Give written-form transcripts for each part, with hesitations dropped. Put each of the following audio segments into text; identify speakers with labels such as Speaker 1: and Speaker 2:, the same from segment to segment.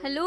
Speaker 1: Hello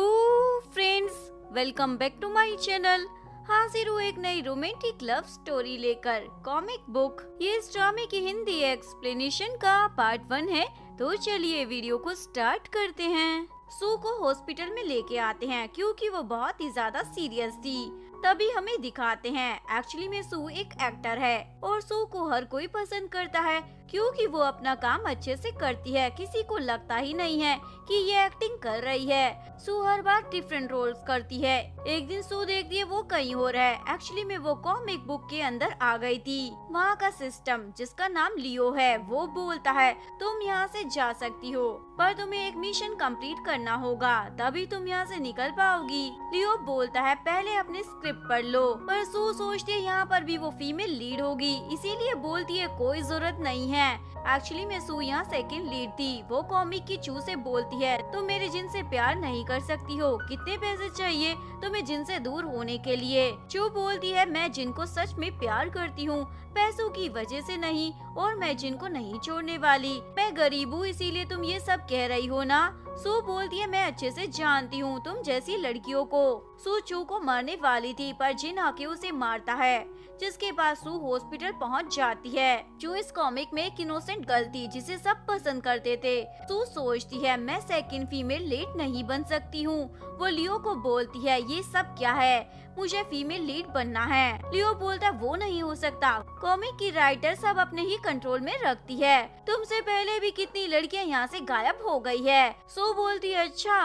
Speaker 1: friends, welcome back to my channel. हाजिर हूँ एक नई रोमांटिक लव स्टोरी लेकर, कॉमिक बुक। ये इस ड्रामे की हिंदी एक्सप्लेनेशन का पार्ट 1 है। तो चलिए वीडियो को स्टार्ट करते हैं। सू को हॉस्पिटल में लेके आते हैं क्योंकि वो बहुत ही ज्यादा सीरियस थी। तभी हमें दिखाते हैं एक्चुअली में सू एक एक्टर है और सू को हर कोई पसंद करता है क्योंकि वो अपना काम अच्छे से करती है। किसी को लगता ही नहीं है कि ये एक्टिंग कर रही है। सू हर बार डिफरेंट रोल्स करती है। एक दिन सू देखती है वो कहीं और है। एक्चुअली में वो कॉमिक बुक के अंदर आ गई थी। वहाँ का सिस्टम जिसका नाम लियो है वो बोलता है तुम यहाँ से जा सकती हो, पर तुम्हें एक मिशन कंप्लीट करना होगा, तभी तुम यहाँ से निकल पाओगी। लियो बोलता है पहले अपने स्क्रिप्ट पढ़ लो, पर सू सोचती है यहाँ पर भी वो फीमेल लीड होगी, इसीलिए बोलती है कोई जरूरत नहीं है। एक्चुअली में सू यहाँ सेकंड लीड थी। वो कॉमिक की चू से बोलती है तुम मेरे जिन से प्यार नहीं कर सकती हो, कितने पैसे चाहिए तुम्हें जिन से दूर होने के लिए। चू बोलती है मैं जिनको सच में प्यार करती हूँ, पैसों की वजह से नहीं, और मैं जिनको नहीं छोड़ने वाली। मैं गरीब हूँ इसीलिए तुम ये सब कह रही हो ना। सू बोलती है मैं अच्छे से जानती हूँ तुम जैसी लड़कियों को। सू चू को मारने वाली थी पर जिन आके उसे मारता है, जिसके बाद सू हॉस्पिटल पहुँच जाती है। चू इस कॉमिक में एक इनोसेंट गर्ल थी जिसे सब पसंद करते थे। सू सोचती है मैं सेकंड फीमेल लीड नहीं बन सकती हूँ। वो लियो को बोलती है ये सब क्या है, मुझे फीमेल लीड बनना है। लियो बोलता वो नहीं हो सकता, कॉमिक की राइटर सब अपने ही कंट्रोल में रखती है, तुमसे पहले भी कितनी लड़कियां यहाँ से गायब हो गई है। सो बोलती है अच्छा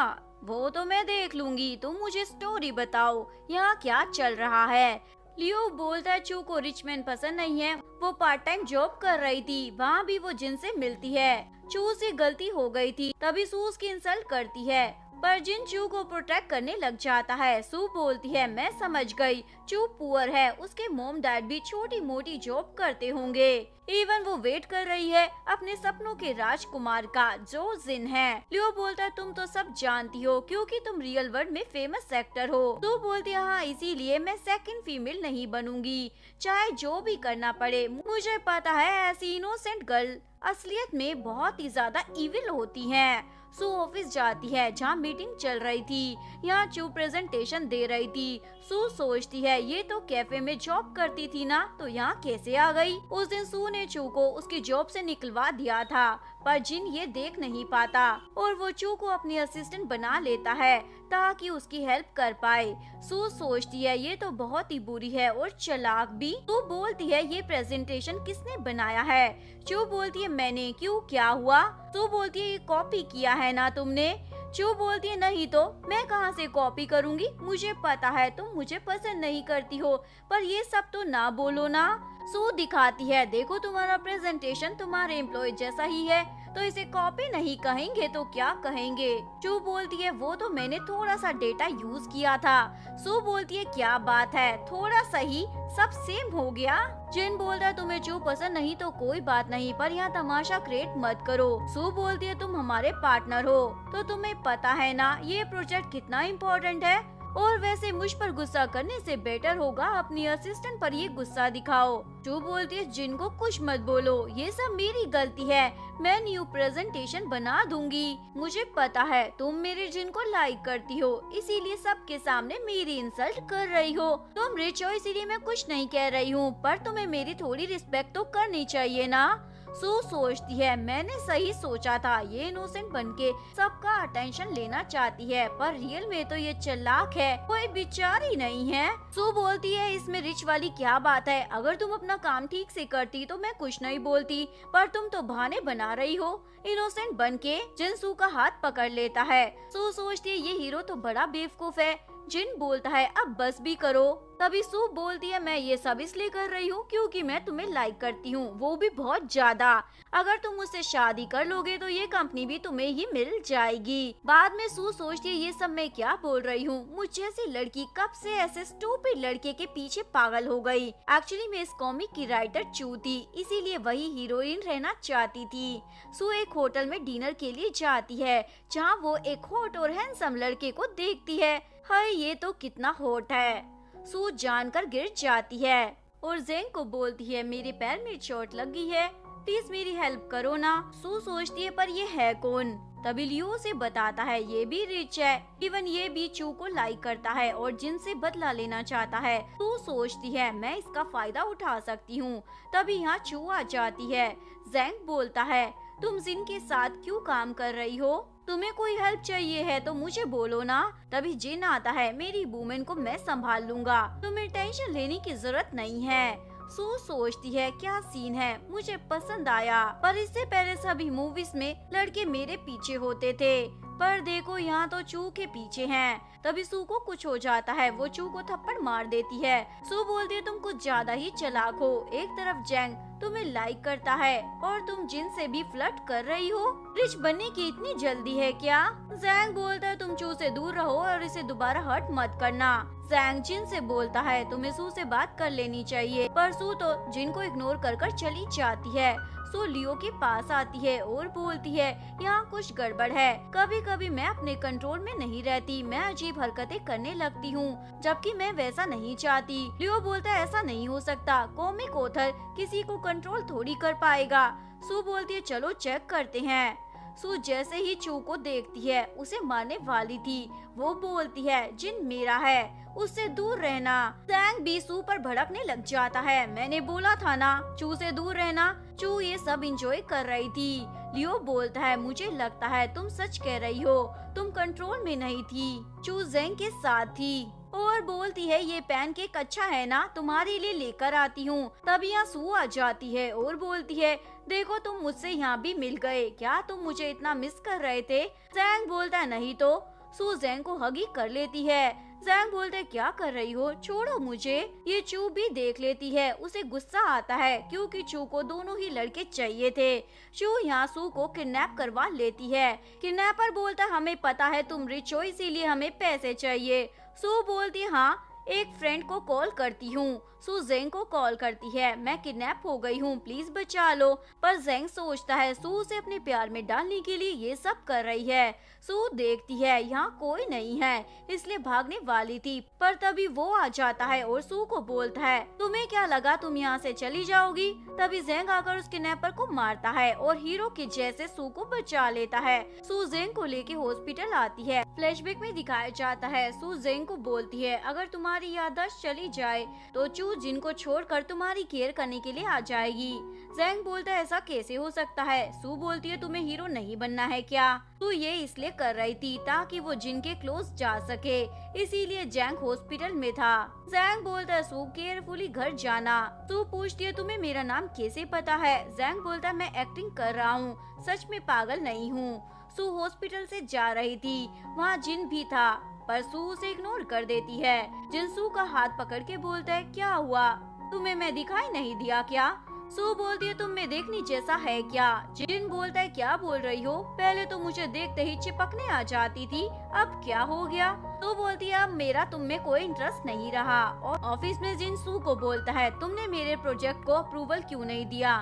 Speaker 1: वो तो मैं देख लूंगी, तुम मुझे स्टोरी बताओ यहाँ क्या चल रहा है। लियो बोलता है चू को रिचमैन पसंद नहीं है, वो पार्ट टाइम जॉब कर रही थी, वहाँ भी वो जिन से मिलती है। चू से गलती हो गई थी तभी सू उसकी इंसल्ट करती है, पर जिन चू को प्रोटेक्ट करने लग जाता है। सू बोलती है मैं समझ गई, चू पुअर है, उसके मॉम डैड भी छोटी मोटी जॉब करते होंगे। इवन वो वेट कर रही है अपने सपनों के राजकुमार का जो जिन है। लियो बोलता है तुम तो सब जानती हो क्योंकि तुम रियल वर्ल्ड में फेमस एक्टर हो। तो बोलती है हाँ इसीलिए मैं सेकंड फीमेल नहीं बनूंगी, चाहे जो भी करना पड़े। मुझे पता है ऐसी इनोसेंट गर्ल असलियत में बहुत ही ज्यादा इविल होती हैं। सू ऑफिस जाती है जहाँ मीटिंग चल रही थी। यहाँ चू प्रेजेंटेशन दे रही थी। सू सोचती है ये तो कैफे में जॉब करती थी ना, तो यहाँ कैसे आ गई। उस दिन सू ने चू को उसकी जॉब से निकलवा दिया था, पर जिन ये देख नहीं पाता और वो चू को अपनी असिस्टेंट बना लेता है ताकि उसकी हेल्प कर पाए। सू सोचती है ये तो बहुत ही बुरी है और चालाक भी। सू बोलती है ये प्रेजेंटेशन किसने बनाया है। चू बोलती है मैंने। क्यों क्या हुआ। सू बोलती है ये कॉपी किया है ना तुमने। चू बोलती है नहीं तो मैं कहाँ से कॉपी करूँगी, मुझे पता है तुम मुझे पसंद नहीं करती हो, पर ये सब तो ना बोलो ना। सू दिखाती है देखो तुम्हारा प्रेजेंटेशन तुम्हारे एम्प्लॉय जैसा ही है, तो इसे कॉपी नहीं कहेंगे तो क्या कहेंगे। चू बोलती है वो तो मैंने थोड़ा सा डेटा यूज किया था। सू बोलती है क्या बात है, थोड़ा सही सब सेम हो गया। जिन बोलता है तुम्हें चू पसंद नहीं तो कोई बात नहीं, पर यहाँ तमाशा क्रिएट मत करो। सू बोलती है तुम हमारे पार्टनर हो तो तुम्हें पता है ना ये प्रोजेक्ट कितना इम्पोर्टेंट है, और वैसे मुझ पर गुस्सा करने से बेटर होगा अपनी असिस्टेंट पर ये गुस्सा दिखाओ। चू बोलती है जिनको कुछ मत बोलो, ये सब मेरी गलती है, मैं न्यू प्रेजेंटेशन बना दूंगी। मुझे पता है तुम मेरे जिन को लाइक करती हो, इसीलिए सबके सामने मेरी इंसल्ट कर रही हो। तुम रिच हो इसीलिए मैं कुछ नहीं कह रही हूँ, पर तुम्हें मेरी थोड़ी रिस्पेक्ट तो करनी चाहिए ना। सू सोचती है मैंने सही सोचा था, ये इनोसेंट बनके सबका अटेंशन लेना चाहती है, पर रियल में तो ये चालाक है, कोई बेचारी नहीं है। सू बोलती है इसमें रिच वाली क्या बात है, अगर तुम अपना काम ठीक से करती तो मैं कुछ नहीं बोलती, पर तुम तो बहाने बना रही हो। इनोसेंट बनके जिन सू का हाथ पकड़ लेता है। सू सोचती है ये हीरो तो बड़ा बेवकूफ है। जिन बोलता है अब बस भी करो। तभी सू बोलती है मैं ये सब इसलिए कर रही हूँ क्योंकि मैं तुम्हें लाइक करती हूँ, वो भी बहुत ज्यादा। अगर तुम मुझसे शादी कर लोगे तो ये कंपनी भी तुम्हें ही मिल जाएगी। बाद में सू सोचती है ये सब मैं क्या बोल रही हूँ, मुझ जैसी लड़की कब से ऐसे स्टूपिड लड़के के पीछे पागल हो गई। एक्चुअली मैं इस कॉमिक की राइटर चू थी, इसीलिए वही हीरोइन रहना चाहती थी। सू एक होटल में डिनर के लिए जाती है जहाँ वो एक हॉट और हैंडसम लड़के को देखती है। हाय ये तो कितना हॉट है। सू जानकर गिर जाती है और जेंग को बोलती है मेरे पैर में चोट लग गई है, प्लीज मेरी हेल्प करो ना। सू सोचती है पर ये है कौन। तभी लियो उसे बताता है ये भी रिच है, इवन ये भी चू को लाइक करता है और जिनसे बदला लेना चाहता है। तू सोचती है मैं इसका फायदा उठा सकती हूँ। तभी यहाँ चू आ जाती है। जैंग बोलता है तुम जिन के साथ क्यों काम कर रही हो? तुम्हें कोई हेल्प चाहिए है तो मुझे बोलो ना। तभी जिन आता है मेरी वूमेन को मैं संभाल लूंगा, तुम्हें टेंशन लेने की जरूरत नहीं है। सू सोचती है क्या सीन है, मुझे पसंद आया, पर इससे पहले सभी मूवीज में लड़के मेरे पीछे होते थे, पर देखो यहाँ तो चू के पीछे हैं। तभी सू को कुछ हो जाता है, वो चू को थप्पड़ मार देती है। सू बोलती है तुम कुछ ज्यादा ही चालाक हो। एक तरफ जैंग तुम्हें लाइक करता है और तुम जिन से भी फ्लर्ट कर रही हो। रिच बनने की इतनी जल्दी है क्या? जैंग बोलता है तुम चू से दूर रहो और इसे दोबारा हर्ट मत करना। जैंग जिन से बोलता है तुम्हें सू से बात कर लेनी चाहिए, पर सू तो जिन को इग्नोर कर कर चली जाती है। सू लियो के पास आती है और बोलती है यहाँ कुछ गड़बड़ है, कभी कभी मैं अपने कंट्रोल में नहीं रहती, मैं अजीब हरकतें करने लगती हूँ जबकि मैं वैसा नहीं चाहती। लियो बोलता है ऐसा नहीं हो सकता, कॉमिक ऑथर किसी को कंट्रोल थोड़ी कर पाएगा। सू बोलती है चलो चेक करते हैं। सू जैसे ही चू को देखती है उसे मारने वाली थी, वो बोलती है जिन मेरा है, उससे दूर रहना। जैंग भी सू पर भड़कने लग जाता है, मैंने बोला था ना चू से दूर रहना। चू ये सब एंजॉय कर रही थी। लियो बोलता है मुझे लगता है तुम सच कह रही हो, तुम कंट्रोल में नहीं थी, चू जैंग के साथ थी। और बोलती है ये पैनकेक अच्छा है ना, तुम्हारे लिए लेकर आती हूँ। तब यहाँ सू आ जाती है और बोलती है देखो तुम मुझसे यहाँ भी मिल गए, क्या तुम मुझे इतना मिस कर रहे थे? जैंग बोलता है नहीं तो। सू जैंग को हगी कर लेती है। जैंग बोलते है क्या कर रही हो, छोड़ो मुझे। ये चू भी देख लेती है, उसे गुस्सा आता है क्योंकि चू को दोनों ही लड़के चाहिए थे। चू यहाँ सू को किडनैप करवा लेती है। किडनैपर बोलता हमें पता है तुम रिच हो इसीलिए हमें पैसे चाहिए। सू बोलती हाँ एक फ्रेंड को कॉल करती हूँ। सू जेंग को कॉल करती है मैं किडनैप हो गई हूँ, प्लीज बचा लो। पर जेंग सोचता है सू उसे अपने प्यार में डालने के लिए ये सब कर रही है। सू देखती है यहाँ कोई नहीं है इसलिए भागने वाली थी, पर तभी वो आ जाता है और सू को बोलता है तुम्हें क्या लगा तुम यहाँ से चली जाओगी? तभी जेंग आकर उस किडनैपर को मारता है और हीरो के जैसे सू को बचा लेता है। सू जेंग को लेके हॉस्पिटल आती है। फ्लैशबैक में दिखाया जाता है सू जेंग को बोलती है अगर तुम्हारी याददाश्त चली जाए तो चू जिनको छोड़कर तुम्हारी केयर करने के लिए आ जाएगी। जेंग बोलता है ऐसा कैसे हो सकता है? सू बोलती है तुम्हें हीरो नहीं बनना है क्या? तू ये इसलिए कर रही थी ताकि वो जिनके क्लोज जा सके, इसीलिए जैंग हॉस्पिटल में था। जैंग बोलता है सू केयरफुली घर जाना। सू पूछती है तुम्हें मेरा नाम कैसे पता है? जैंग बोलता है मैं एक्टिंग कर रहा हूँ, सच में पागल नहीं हूँ। सू हॉस्पिटल से जा रही थी, वहाँ जिन भी था पर सू उसे इग्नोर कर देती है। जिन सू का हाथ पकड़ के बोलता है क्या हुआ, तुम्हें मैं दिखाई नहीं दिया क्या? सू बोलती है तुम में देखने जैसा है क्या? जिन बोलता है क्या बोल रही हो, पहले तो मुझे देखते ही चिपकने आ जाती थी, अब क्या हो गया? तो बोलती है अब मेरा तुम में कोई इंटरेस्ट नहीं रहा। और ऑफिस में जिन सू को बोलता है तुमने मेरे प्रोजेक्ट को अप्रूवल क्यों नहीं दिया?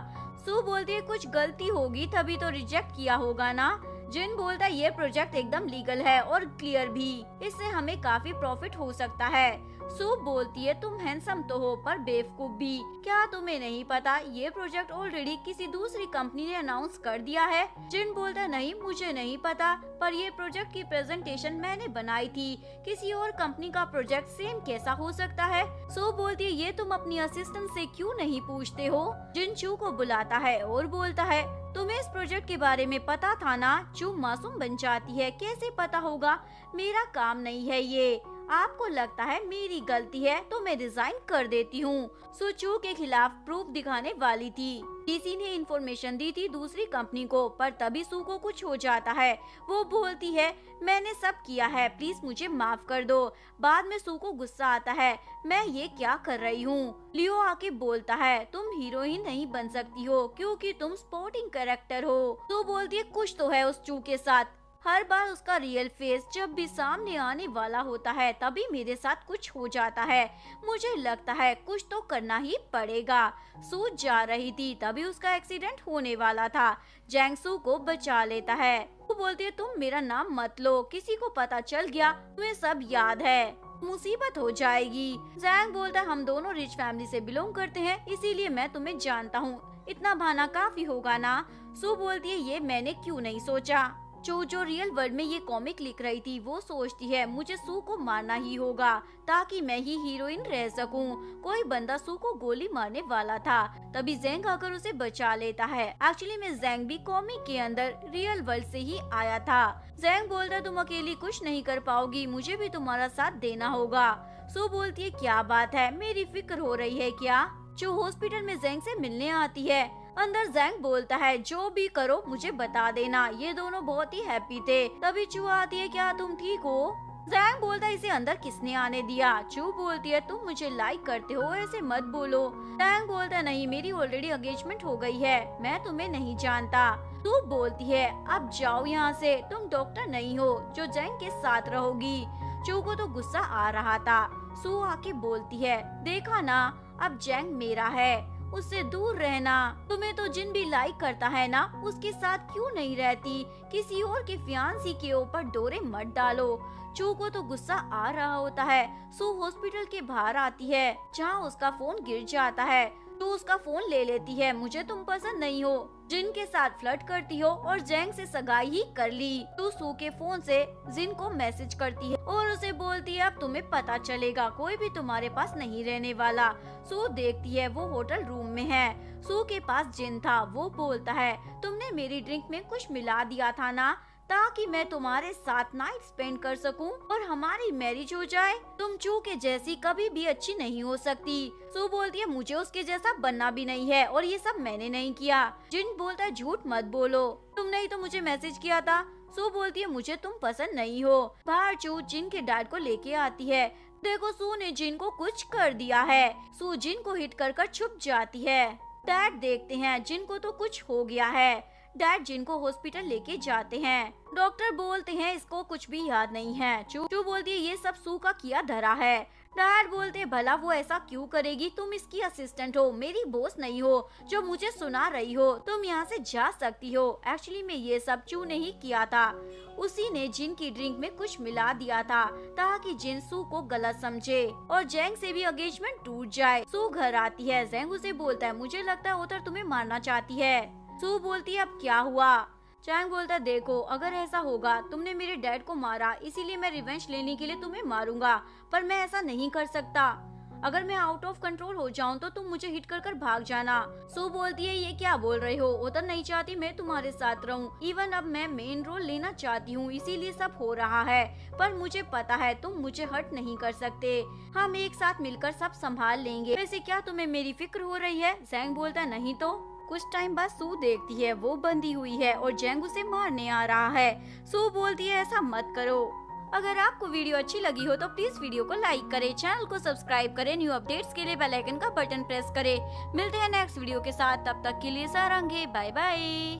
Speaker 1: सू बोलती है कुछ गलती होगी तभी तो रिजेक्ट किया होगा ना। जिन बोलता है ये प्रोजेक्ट एकदम लीगल है और क्लियर भी, इससे हमें काफी प्रॉफिट हो सकता है। सू बोलती है तुम हैंडसम तो हो पर बेवकूफ भी, क्या तुम्हें नहीं पता ये प्रोजेक्ट ऑलरेडी किसी दूसरी कंपनी ने अनाउंस कर दिया है? जिन बोलता है नहीं मुझे नहीं पता, पर ये प्रोजेक्ट की प्रेजेंटेशन मैंने बनाई थी, किसी और कंपनी का प्रोजेक्ट सेम कैसा हो सकता है? सू बोलती है ये तुम अपनी असिस्टेंट से क्यों नहीं पूछते हो? जिन चू को बुलाता है और बोलता है तुम्हें इस प्रोजेक्ट के बारे में पता था ना? चू मासूम बन जाती है, कैसे पता होगा, मेरा काम नहीं है ये, आपको लगता है मेरी गलती है तो मैं रिजाइन कर देती हूँ। सू चू के खिलाफ प्रूफ दिखाने वाली थी, किसी ने इन्फॉर्मेशन दी थी दूसरी कंपनी को, पर तभी सू को कुछ हो जाता है। वो बोलती है मैंने सब किया है, प्लीज मुझे माफ कर दो। बाद में सू को गुस्सा आता है, मैं ये क्या कर रही हूँ? लियो आके बोलता है तुम हीरोइन नहीं बन सकती हो क्योंकि तुम स्पोर्टिंग कैरेक्टर हो। सू बोलती है कुछ तो है उस चू के साथ, हर बार उसका रियल फेस जब भी सामने आने वाला होता है तभी मेरे साथ कुछ हो जाता है, मुझे लगता है कुछ तो करना ही पड़ेगा। सू जा रही थी तभी उसका एक्सीडेंट होने वाला था। जैंग सू को बचा लेता है। वो बोलती है तुम मेरा नाम मत लो, किसी को पता चल गया तुम्हें सब याद है, मुसीबत हो जाएगी। जैंग बोलता है हम दोनों रिच फैमिली से बिलोंग करते हैं इसीलिए मैं तुम्हें जानता हूँ, इतना बहाना काफी होगा ना? सू बोलती है ये मैंने क्यों नहीं सोचा। जो रियल वर्ल्ड में ये कॉमिक लिख रही थी वो सोचती है मुझे सू को मारना ही होगा ताकि मैं ही हीरोइन रह सकूं। कोई बंदा सू को गोली मारने वाला था, तभी ज़ैंग आकर उसे बचा लेता है। एक्चुअली में ज़ैंग भी कॉमिक के अंदर रियल वर्ल्ड से ही आया था। ज़ैंग बोलता है तुम अकेली कुछ नहीं कर पाओगी, मुझे भी तुम्हारा साथ देना होगा। सू बोलती है क्या बात है, मेरी फिक्र हो रही है क्या? जो हॉस्पिटल में ज़ैंग से मिलने आती है। अंदर ज़ैंग बोलता है जो भी करो मुझे बता देना। ये दोनों बहुत ही हैप्पी थे। तभी चू आती है क्या तुम ठीक हो? ज़ैंग बोलता है इसे अंदर किसने आने दिया? चू बोलती है तुम मुझे लाइक करते हो, ऐसे मत बोलो। ज़ैंग बोलता है नहीं, मेरी ऑलरेडी एंगेजमेंट हो गई है, मैं तुम्हें नहीं जानता। चू बोलती है अब जाओ यहाँ से, तुम डॉक्टर नहीं हो जो ज़ैंग के साथ रहोगी। चू को तो गुस्सा आ रहा था। सू आके बोलती है देखा ना, अब ज़ैंग मेरा है, उससे दूर रहना। तुम्हें तो जिन भी लाइक करता है ना उसके साथ क्यों नहीं रहती? किसी और के फियांसी के ऊपर डोरे मत डालो। चू को तो गुस्सा आ रहा होता है। सू हॉस्पिटल के बाहर आती है जहाँ उसका फोन गिर जाता है। तो उसका फोन ले लेती है। मुझे तुम पसंद नहीं हो, जिन के साथ फ्लर्ट करती हो और ज़ैंग से सगाई ही कर ली। तो सू के फोन से जिन को मैसेज करती है और उसे बोलती है अब तुम्हें पता चलेगा, कोई भी तुम्हारे पास नहीं रहने वाला। सू देखती है वो होटल रूम में है। सू के पास जिन था, वो बोलता है तुमने मेरी ड्रिंक में कुछ मिला दिया था ना ताकि मैं तुम्हारे साथ नाइट स्पेंड कर सकूं और हमारी मैरिज हो जाए। तुम चू के जैसी कभी भी अच्छी नहीं हो सकती। सू बोलती है मुझे उसके जैसा बनना भी नहीं है और ये सब मैंने नहीं किया। जिन बोलता है झूठ मत बोलो, तुमने ही तो मुझे मैसेज किया था। सू बोलती है मुझे तुम पसंद नहीं हो। बाहर चू जिन के डैड को लेके आती है। देखो सू ने जिन को कुछ कर दिया है। सू जिन को हिट कर छुप जाती है। डैड देखते हैं जिन को तो कुछ हो गया है। डैड जिन को हॉस्पिटल लेके जाते हैं। डॉक्टर बोलते हैं इसको कुछ भी याद नहीं है। चू बोलती है ये सब सू का किया धरा है। डैड बोलते हैं भला वो ऐसा क्यों करेगी, तुम इसकी असिस्टेंट हो, मेरी बॉस नहीं हो जो मुझे सुना रही हो, तुम यहाँ से जा सकती हो। एक्चुअली में ये सब चू ने ही किया था। उसी ने जिन की ड्रिंक में कुछ मिला दिया था ताकि जिन सू को गलत समझे और ज़ैंग से भी एंगेजमेंट टूट जाए। सू घर आती है। ज़ैंग उसे बोलता है मुझे लगता है उधर तुम्हें मारना चाहती है। सू बोलती है अब क्या हुआ? ज़ैंग बोलता है देखो अगर ऐसा होगा, तुमने मेरे डैड को मारा इसीलिए मैं रिवेंज लेने के लिए तुम्हें मारूंगा, पर मैं ऐसा नहीं कर सकता। अगर मैं आउट ऑफ कंट्रोल हो जाऊं तो तुम मुझे हिट कर भाग जाना। सू बोलती है ये क्या बोल रहे हो, उधर नहीं चाहती मैं तुम्हारे साथ रहूं। इवन अब मैं मेन रोल लेना चाहती हूँ, इसीलिए सब हो रहा है, पर मुझे पता है तुम मुझे हर्ट नहीं कर सकते। हम एक साथ मिलकर सब संभाल लेंगे। वैसे क्या तुम्हें मेरी फिक्र हो रही है? ज़ैंग बोलता है नहीं तो। कुछ टाइम बाद सू देखती है वो बंधी हुई है और ज़ैंग उसे मारने आ रहा है। सू बोलती है ऐसा मत करो। अगर आपको वीडियो अच्छी लगी हो तो प्लीज वीडियो को लाइक करें, चैनल को सब्सक्राइब करें, न्यू अपडेट्स के लिए बेल आइकन का बटन प्रेस करें। मिलते हैं नेक्स्ट वीडियो के साथ, तब तक के लिए सारंगे, बाय बाय।